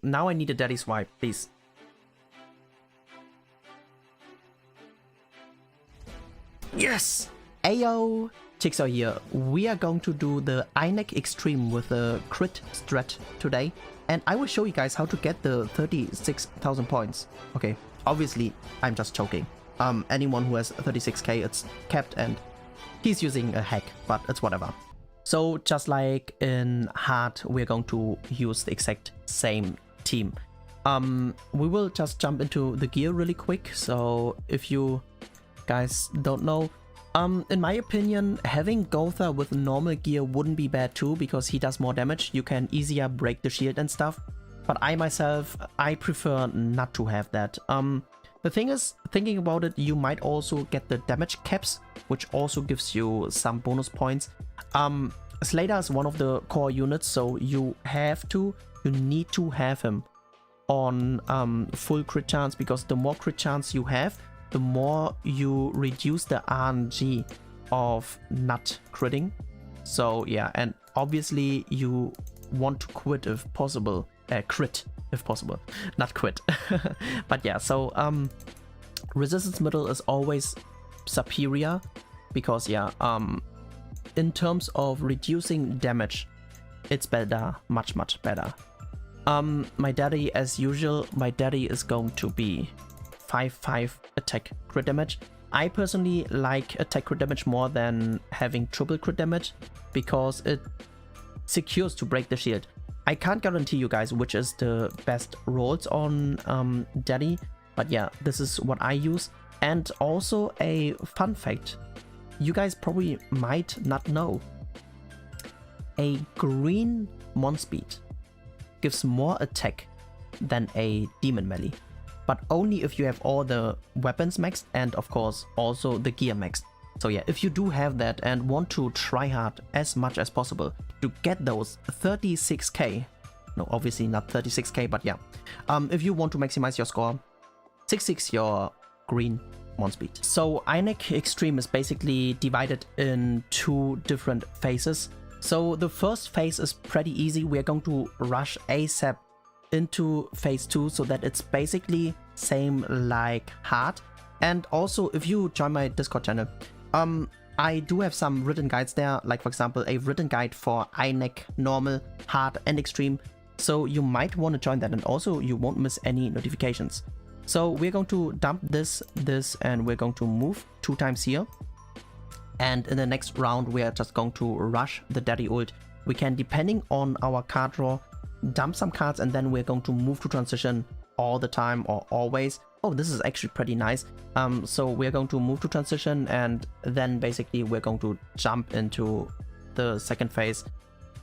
now I need a daddy swipe, please. Yes! Ayo! Chiksua here. We are going to do the EINEK Extreme with a crit strat today. And I will show you guys how to get the 36,000 points. Okay, obviously, I'm just joking. Anyone who has 36k, it's capped and he's using a hack, but it's whatever. So just like in hard, we're going to use the exact same team. We will just jump into the gear really quick. So if you guys don't know, in my opinion, having Gotha with normal gear wouldn't be bad too, because he does more damage. You can easier break the shield and stuff. But I myself, I prefer not to have that. The thing is, thinking about it, you might also get the damage caps, which also gives you some bonus points. Slater is one of the core units, so you need to have him on full crit chance, because the more crit chance you have, the more you reduce the RNG of not critting. So yeah, and obviously you want to quit if possible, crit if possible, not quit. But yeah, so resistance middle is always superior, because yeah, in terms of reducing damage, it's better, much better. My daddy, as usual, my daddy is going to be 5/5 attack crit damage. I personally like attack crit damage more than having triple crit damage, because it secures to break the shield. I can't guarantee you guys which is the best rolls on daddy, but yeah, this is what I use. And also a fun fact, you guys probably might not know, a green mon speed gives more attack than a demon melee, but only if you have all the weapons maxed and of course also the gear maxed. So yeah, if you do have that and want to try hard as much as possible to get those 36k, no, obviously not 36k, but yeah, if you want to maximize your score, 6/6 your green mon speed. So EINEK Extreme is basically divided in two different phases. So the first phase is pretty easy. We are going to rush ASAP into phase 2, so that it's basically same like hard. And also, if you join my Discord channel, I do have some written guides there, like for example a written guide for EINEK normal, hard and extreme, so you might want to join that, and also you won't miss any notifications. So we're going to dump this, and we're going to move 2 times here. And in the next round, we are just going to rush the daddy ult. We can, depending on our card draw, dump some cards, and then we're going to move to transition all the time or always. Oh, this is actually pretty nice. So we're going to move to transition, and then basically we're going to jump into the second phase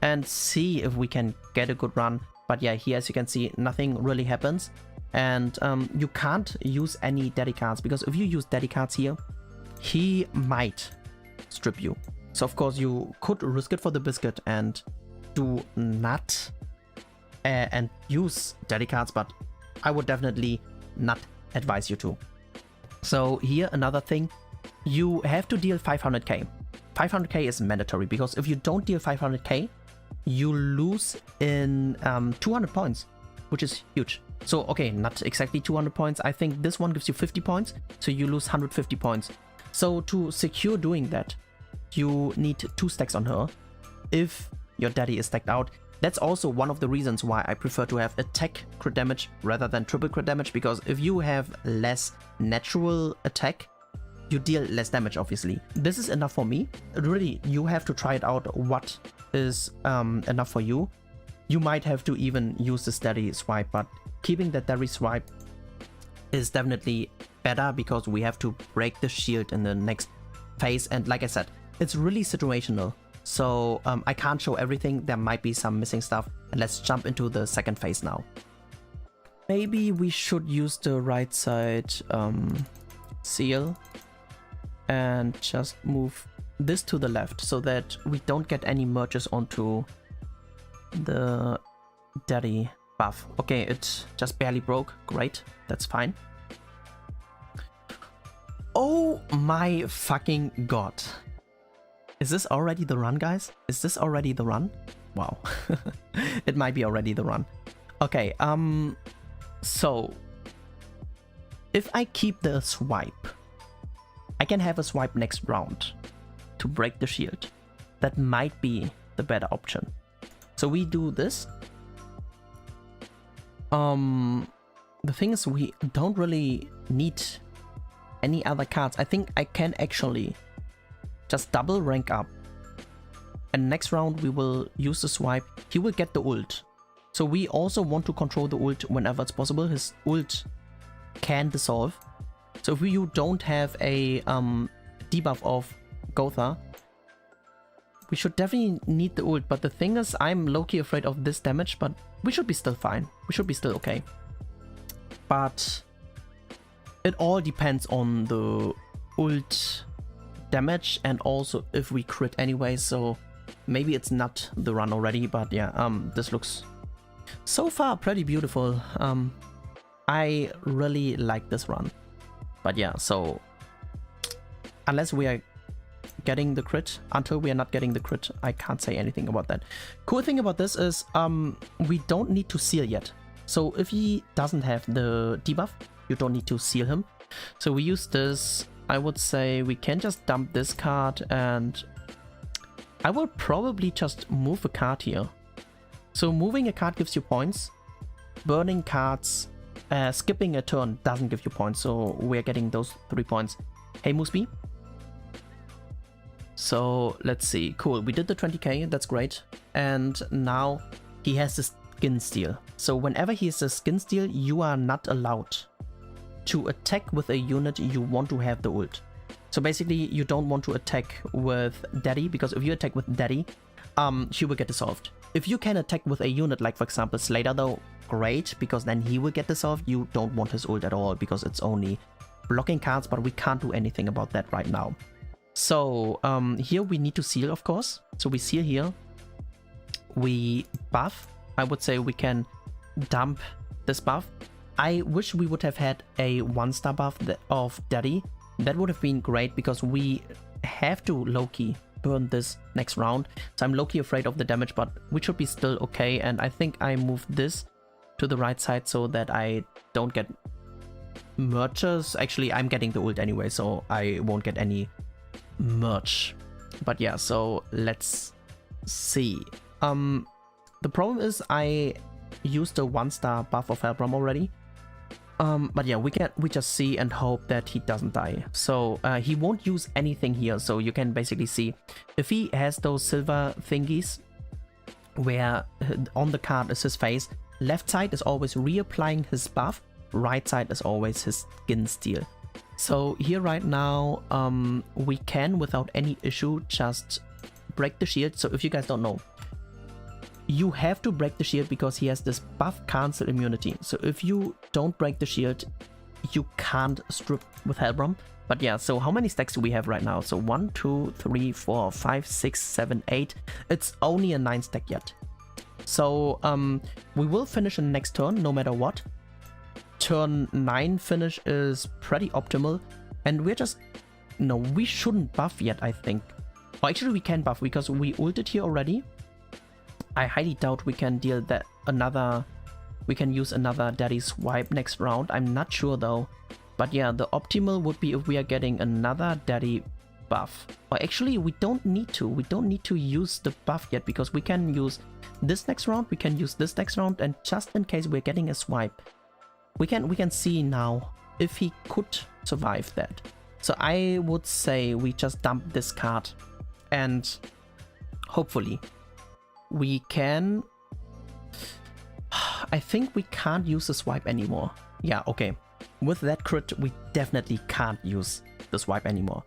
and see if we can get a good run. But yeah, here as you can see, nothing really happens. And you can't use any daddy cards, because if you use daddy cards here, he might strip you. So of course you could risk it for the biscuit and do not and use daddy cards, but I would definitely not advise you to. So here another thing, you have to deal 500k. 500k is mandatory, because if you don't deal 500k, you lose in 200 points, which is huge. So okay, not exactly 200 points. I think this one gives you 50 points, so you lose 150 points. So to secure doing that, you need 2 stacks on her if your daddy is stacked out. That's also one of the reasons why I prefer to have attack crit damage rather than triple crit damage, because if you have less natural attack, you deal less damage, obviously. This is enough for me. Really, you have to try it out what is enough for you. You might have to even use the steady swipe, but keeping that daddy swipe is definitely better, because we have to break the shield in the next phase. And like I said, it's really situational. So I can't show everything. There might be some missing stuff. And let's jump into the second phase now. Maybe we should use the right side seal and just move this to the left, so that we don't get any merges onto the daddy buff. Okay, it just barely broke. Great, that's fine. Oh my fucking god. Is this already the run, guys? Is this already the run? Wow. It might be already the run. Okay, so if I keep the swipe, I can have a swipe next round to break the shield. That might be the better option. So we do this. The thing is, we don't really need any other cards. I think I can actually just double rank up. And next round we will use the swipe. He will get the ult. So we also want to control the ult whenever it's possible. His ult can dissolve. So if you don't have a debuff of Gotha, we should definitely need the ult. But the thing is, I'm low-key afraid of this damage, but we should be still fine. We should be still okay. But it all depends on the ult damage and also if we crit anyway. So maybe it's not the run already, but yeah, this looks so far pretty beautiful. I really like this run. But yeah, so unless we are getting the crit, until we are not getting the crit, I can't say anything about that. Cool thing about this is we don't need to seal yet. So if he doesn't have the debuff, you don't need to seal him. So we use this. I would say we can just dump this card, and I will probably just move a card here. So moving a card gives you points. Burning cards, skipping a turn doesn't give you points. So we're getting those 3 points. Hey Mooseby. So let's see. Cool. We did the 20k. That's great. And now he has the skin steal. So whenever he has a skin steal, you are not allowed to attack with a unit you want to have the ult. So basically, you don't want to attack with Daddy, because if you attack with Daddy, she will get dissolved. If you can attack with a unit like, for example, Slater, though, great, because then he will get dissolved. You don't want his ult at all, because it's only blocking cards, but we can't do anything about that right now. So here we need to seal, of course. So we seal here. We buff. I would say we can dump this buff. I wish we would have had a 1-star buff of Daddy. That would have been great, because we have to low-key burn this next round. So I'm low-key afraid of the damage, but we should be still okay. And I think I moved this to the right side so that I don't get merges. Actually, I'm getting the ult anyway, so I won't get any merge. But yeah, so let's see. The problem is I used the 1-star buff of Helbram already. But yeah, we just see and hope that he doesn't die. So he won't use anything here. So you can basically see if he has those silver thingies where on the card is his face, left side is always reapplying his buff, right side is always his skin steal. So here right now, we can without any issue just break the shield. So if you guys don't know, you have to break the shield because he has this buff cancel immunity. So if you don't break the shield, you can't strip with Helbram. But yeah, so how many stacks do we have right now? So 1, 2, 3, 4, 5, 6, 7, 8. It's only a 9 stack yet. So we will finish in the next turn no matter what. Turn 9 finish is pretty optimal. And we're just... No, we shouldn't buff yet, I think. Or actually we can buff because we ulted here already. I highly doubt we can deal that another... We can use another Daddy swipe next round. I'm not sure though. But yeah, the optimal would be if we are getting another Daddy buff. Or actually, we don't need to. We don't need to use the buff yet because we can use this next round. We can use this next round, and just in case we're getting a swipe, we can see now if he could survive that. So I would say we just dump this card, and hopefully we can... I think we can't use the swipe anymore. Yeah, okay. With that crit, we definitely can't use the swipe anymore.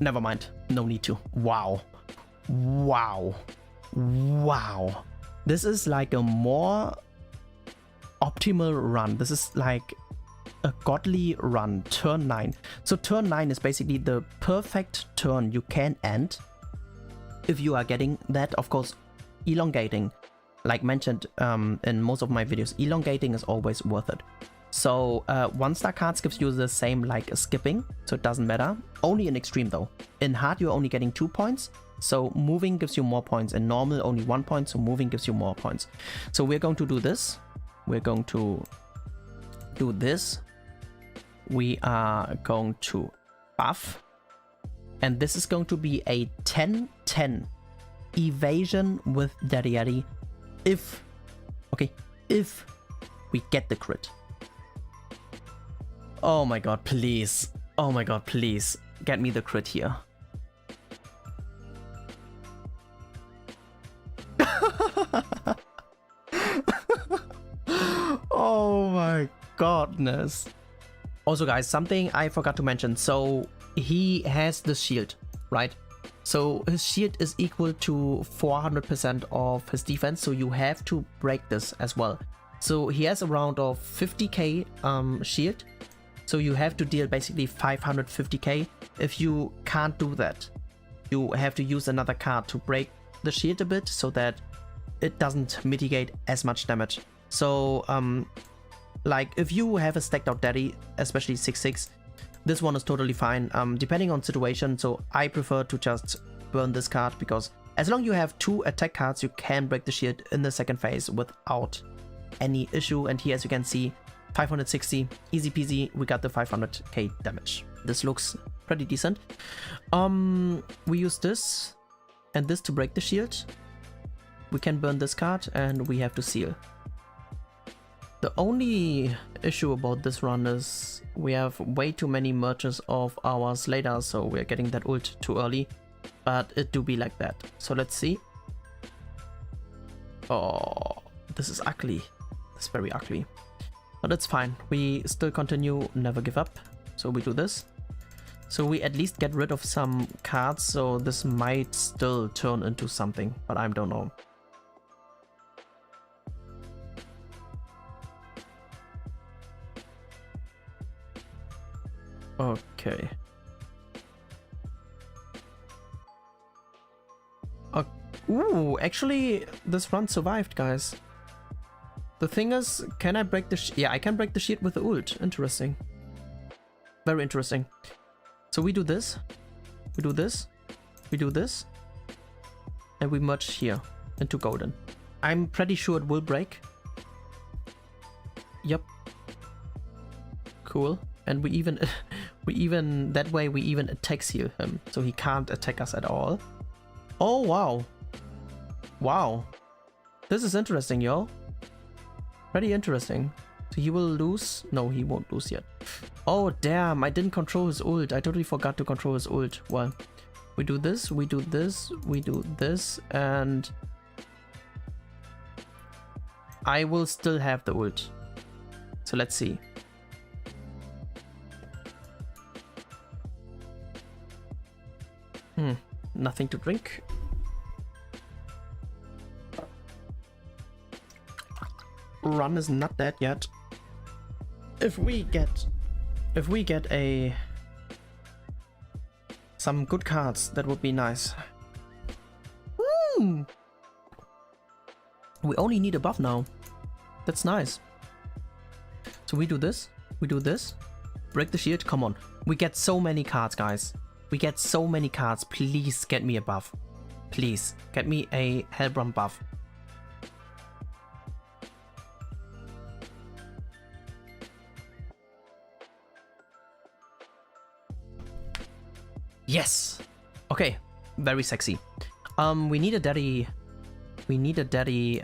Never mind. No need to. Wow. Wow. Wow. This is like a more optimal run. This is like a godly run. Turn 9. So turn 9 is basically the perfect turn you can end. If you are getting that, of course, elongating. Like mentioned in most of my videos, elongating is always worth it. So 1-star cards gives you the same like skipping, so it doesn't matter. Only in extreme though. In hard you're only getting 2 points, so moving gives you more points. In normal only 1 point, so moving gives you more points. So we're going to do this. We're going to do this. We are going to buff. And this is going to be a 10-10 evasion with Daddy Addy if we get the crit. Oh my god, please. Oh my god, please. Get me the crit here. Oh my godness. Also guys, something I forgot to mention. So he has the shield, right? So his shield is equal to 400% of his defense, so you have to break this as well. So he has a round of 50k shield, so you have to deal basically 550k. If you can't do that, you have to use another card to break the shield a bit so that it doesn't mitigate as much damage. So like if you have a stacked out daddy, especially 6-6, this one is totally fine, depending on situation. So I prefer to just burn this card because as long as you have 2 attack cards, you can break the shield in the second phase without any issue. And here, as you can see, 560, easy peasy, we got the 500k damage. This looks pretty decent. We use this and this to break the shield. We can burn this card and we have to seal. The only issue about this run is we have way too many merges of our Slater, so we're getting that ult too early, but it do be like that. So let's see. Oh, this is ugly. It's very ugly, but it's fine. We still continue, never give up. So we do this. So we at least get rid of some cards, so this might still turn into something, but I don't know. Okay. Ooh, actually, this run survived, guys. The thing is, can I break the yeah, I can break the shield with the ult. Interesting. Very interesting. So we do this, we do this, we do this, and we merge here into golden. I'm pretty sure it will break. Yep. Cool. And we even that way we even attack seal him, so he can't attack us at all. Oh wow, wow, this is interesting, yo. Pretty interesting. So he will lose. No, he won't lose yet. Oh damn, I didn't control his ult. I totally forgot to control his ult. Well, we do this, we do this, we do this, and I will still have the ult. So let's see. Nothing to drink. Run is not dead yet. If we get some good cards, that would be nice. We only need a buff now. That's nice. So we do this, break the shield. Come on, we get so many cards, guys. We get so many cards. Please get me a buff. Please get me a Hellbrum buff. Yes. Okay. Very sexy. We need a daddy. We need a daddy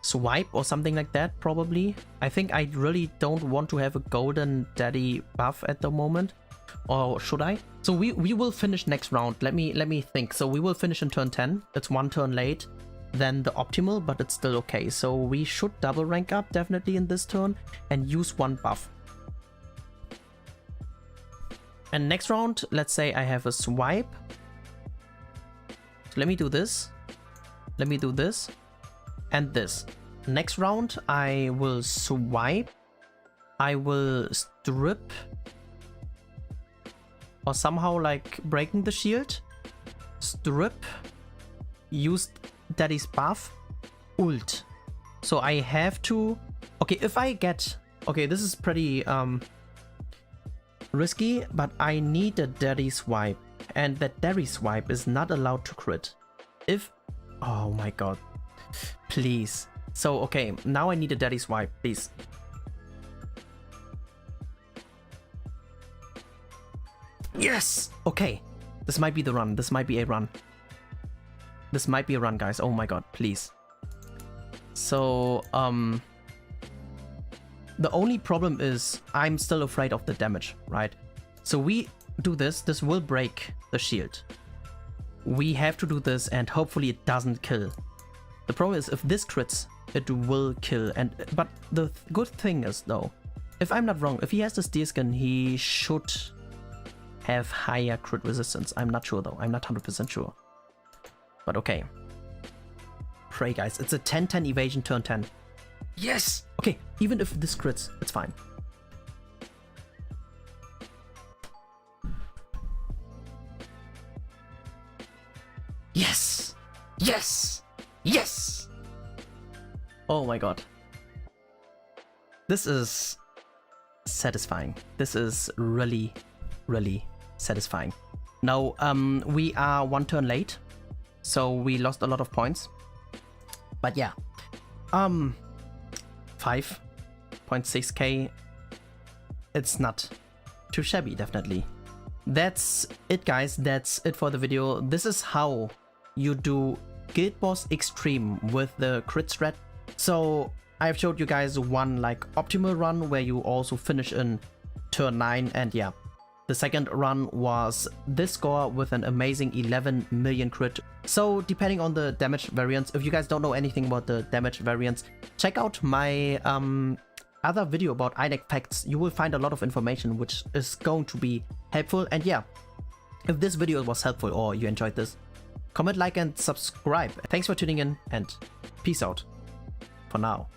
swipe or something like that, probably. I think I really don't want to have a golden daddy buff at the moment. Or should I? So we will finish next round. Let me think. So we will finish in turn 10. It's 1 turn late than the optimal, but it's still okay. So we should double rank up definitely in this turn and use 1 buff. And next round, let's say I have a swipe. So let me do this. Let me do this. And this. Next round, I will swipe. I will strip. Or somehow like breaking the shield. Strip. Use daddy's buff. Ult. So I have to Okay, if I get... Okay, this is pretty risky, but I need a daddy swipe. And that daddy swipe is not allowed to crit. If... Oh my god. Please. So, okay, now I need a daddy swipe, please. Yes! Okay. This might be the run. This might be a run. This might be a run, guys. Oh my god, please. So, the only problem is I'm still afraid of the damage, right? So we do this. This will break the shield. We have to do this and hopefully it doesn't kill. The problem is if this crits, it will kill. But the good thing is though, if I'm not wrong, if he has this deerskin, he should have higher crit resistance. I'm not sure though. I'm not 100% sure. But okay. Pray guys. It's a 10-10 evasion turn 10. Yes! Okay, even if this crits, it's fine. Yes! Yes! Yes! Oh my god. This is satisfying. This is really, really satisfying. Now, we are 1 turn late, so we lost a lot of points. But yeah. 5.6k. It's not too shabby, definitely. That's it, guys. That's it for the video. This is how you do Guild Boss Extreme with the crit strat. So I've showed you guys one like optimal run where you also finish in turn 9, and yeah, the second run was this score with an amazing 11 million crit. So depending on the damage variance, if you guys don't know anything about the damage variance, check out my other video about EINEK facts. You will find a lot of information which is going to be helpful. And yeah, if this video was helpful or you enjoyed this, comment, like and subscribe. Thanks for tuning in and peace out for now.